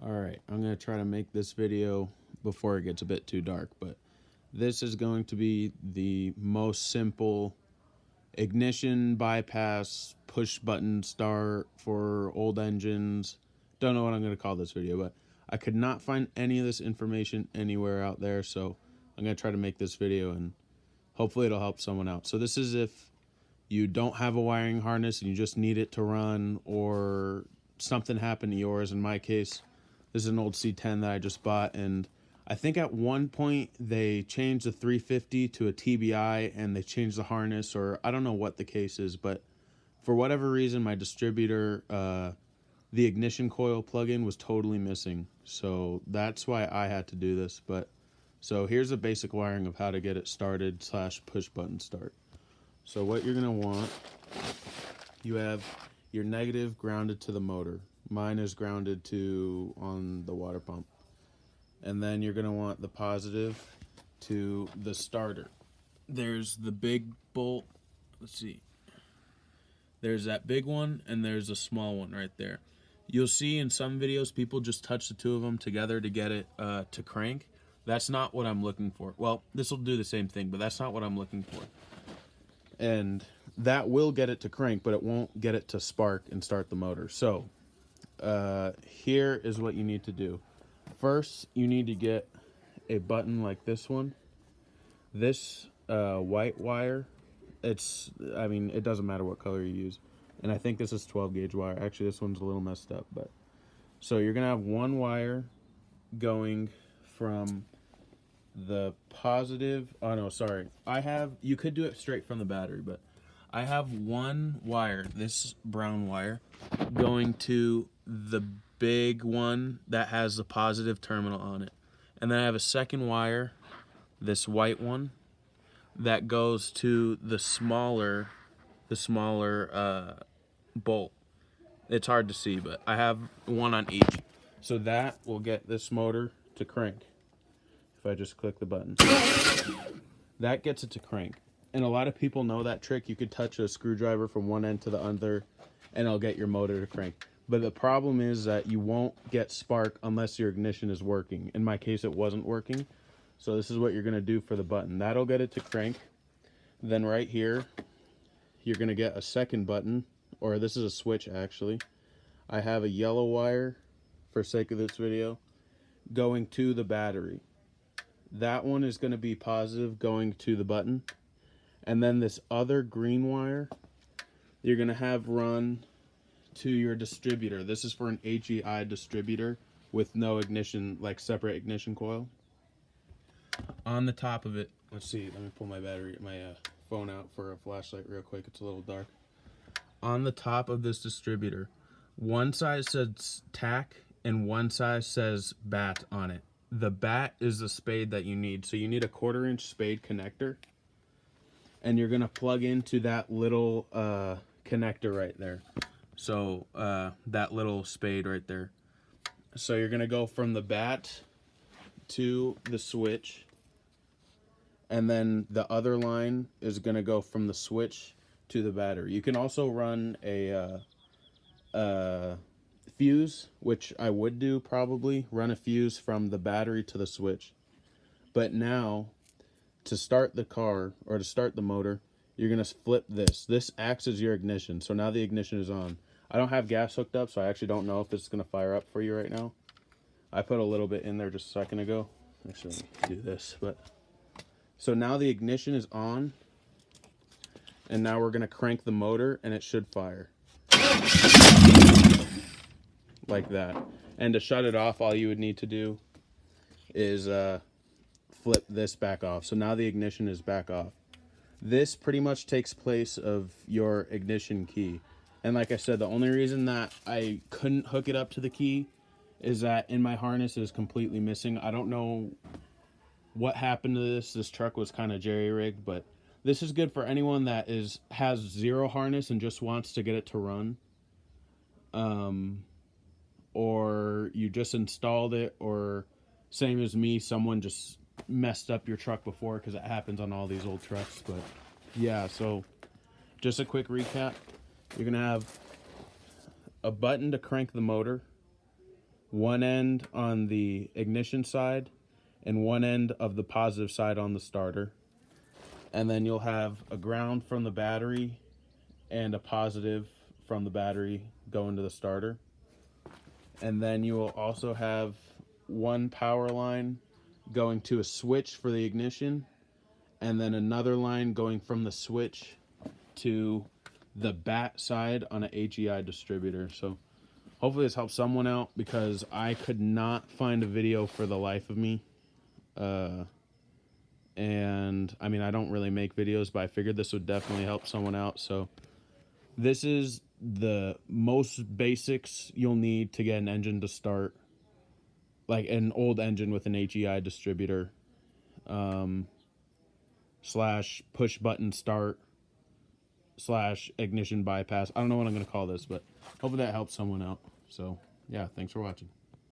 Alright, I'm going to try to make this video before it gets a bit too dark, but this is going to be the most simple ignition bypass push button start for old engines. Don't know what I'm going to call this video, but I could not find any of this information anywhere out there, so I'm going to try to make this video and hopefully it'll help someone out. So this is if you don't have a wiring harness and you just need it to run, or something happened to yours. In my case, this is an old C10 that I just bought, and I think at one point they changed the 350 to a TBI and they changed the harness, or I don't know what the case is, but for whatever reason my distributor, the ignition coil plug-in was totally missing. So that's why I had to do this. But so here's the basic wiring of how to get it started / push button start. So what you're going to want, you have your negative grounded to the motor. Mine is grounded to on the water pump. And then you're going to want the positive to the starter. There's the big bolt. Let's see. There's that big one and there's a small one right there. You'll see in some videos people just touch the two of them together to get it to crank. That's not what I'm looking for. Well, this will do the same thing, but that's not what I'm looking for. And that will get it to crank, but it won't get it to spark and start the motor. So here is what you need to do. First, you need to get a button like this one. This white wire, it doesn't matter what color you use. And I think this is 12 gauge wire. Actually, this one's a little messed up, but so you're gonna have one wire going from the positive. Oh no, sorry. You could do it straight from the battery, but I have one wire, this brown wire, going to the big one that has the positive terminal on it. And then I have a second wire, this white one, that goes to the smaller bolt. It's hard to see, but I have one on each. So that will get this motor to crank. If I just click the button, that gets it to crank. And a lot of people know that trick. You could touch a screwdriver from one end to the other and it'll get your motor to crank. But the problem is that you won't get spark unless your ignition is working. In my case, it wasn't working. So this is what you're gonna do for the button. That'll get it to crank. Then right here, you're gonna get a second button, or this is a switch actually. I have a yellow wire, for sake of this video, going to the battery. That one is gonna be positive going to the button. And then this other green wire, you're gonna have run to your distributor. This is for an HEI distributor with no ignition, like separate ignition coil. On the top of it, let's see, let me pull my phone out for a flashlight real quick. It's a little dark. On the top of this distributor, one side says tack and one side says bat on it. The bat is the spade that you need. So you need a 1/4 inch spade connector. And you're going to plug into that little connector right there. So that little spade right there. So you're going to go from the bat to the switch. And then the other line is going to go from the switch to the battery. You can also run a fuse, which I would do probably. Run a fuse from the battery to the switch. But now, to start the car, or to start the motor, you're going to flip this. This acts as your ignition. So now the ignition is on. I don't have gas hooked up, so I actually don't know if it's going to fire up for you right now. I put a little bit in there just a second ago. Actually, let me do this. So now the ignition is on. And now we're going to crank the motor, and it should fire. Like that. And to shut it off, all you would need to do is flip this back off. So now the ignition is back off. This pretty much takes place of your ignition key. And like I said, the only reason that I couldn't hook it up to the key is that in my harness is completely missing. I don't know what happened to this. This truck was kind of jerry-rigged, but this is good for anyone that has zero harness and just wants to get it to run. Or you just installed it, or same as me, someone just messed up your truck before, because it happens on all these old trucks. But yeah, so just a quick recap. You're gonna have a button to crank the motor, one end on the ignition side and one end of the positive side on the starter. And then you'll have a ground from the battery and a positive from the battery going to the starter. And then you will also have one power line going to a switch for the ignition, and then another line going from the switch to the bat side on an HEI distributor. So hopefully this helps someone out, because I could not find a video for the life of me. And I mean, I don't really make videos, but I figured this would definitely help someone out. So this is the most basics you'll need to get an engine to start, like an old engine with an HEI distributor, slash push button start, slash ignition bypass. I don't know what I'm going to call this, but hopefully that helps someone out. So yeah, thanks for watching.